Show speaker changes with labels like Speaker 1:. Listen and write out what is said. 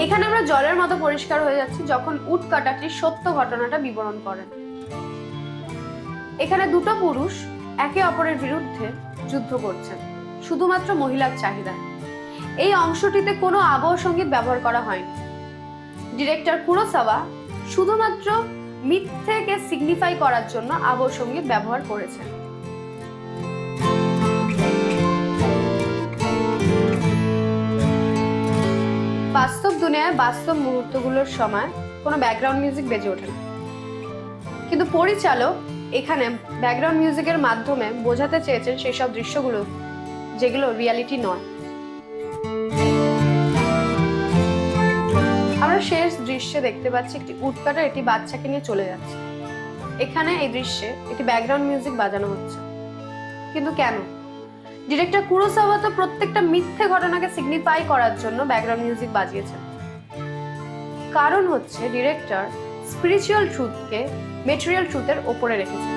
Speaker 1: এখানে আমরা জলের মতো পরিষ্কার হয়ে যাচ্ছি যখন উটকাটাটি সত্য ঘটনাটা বিবরণ করেন। এখানে দুটো পুরুষ একে অপরের বিরুদ্ধে যুদ্ধ করছেন শুধুমাত্র মহিলার চাহিদা। এই অংশটিতে কোনো আবহ সঙ্গীত ব্যবহার করা হয়নি। ডিরেক্টর কুরোসাওয়া শুধুমাত্র মিথ্যেকে সিগনিফাই করার জন্য আবহ সঙ্গীত ব্যবহার করেছেন। বাস্তব দুনিয়ায় বাস্তব মুহূর্তগুলোর সময় কোনো ব্যাকগ্রাউন্ড মিউজিক বেজে ওঠে না, কিন্তু পরিচালক এখানে ব্যাকগ্রাউন্ড মিউজিকের মাধ্যমে বোঝাতে চেয়েছেন সেই সব দৃশ্যগুলো যেগুলো রিয়ালিটি নয়। আমরা শেষ দৃশ্যে দেখতে পাচ্ছি একটি উটকাটা একটি বাচ্চাকে নিয়ে চলে যাচ্ছে। এখানে এই দৃশ্যে একটি ব্যাকগ্রাউন্ড মিউজিক বাজানো হচ্ছে, কিন্তু কেন? ডিরেক্টর কুরোসাওয়া তো প্রত্যেকটা মিথ্যে ঘটনাকে সিগনিফাই করার জন্য ব্যাকগ্রাউন্ড মিউজিক বাজিয়েছেন। কারণ হচ্ছে ডিরেক্টর স্পিরিচুয়াল ট্রুথকে মেটেরিয়াল ট্রুথের ওপরে রেখেছেন।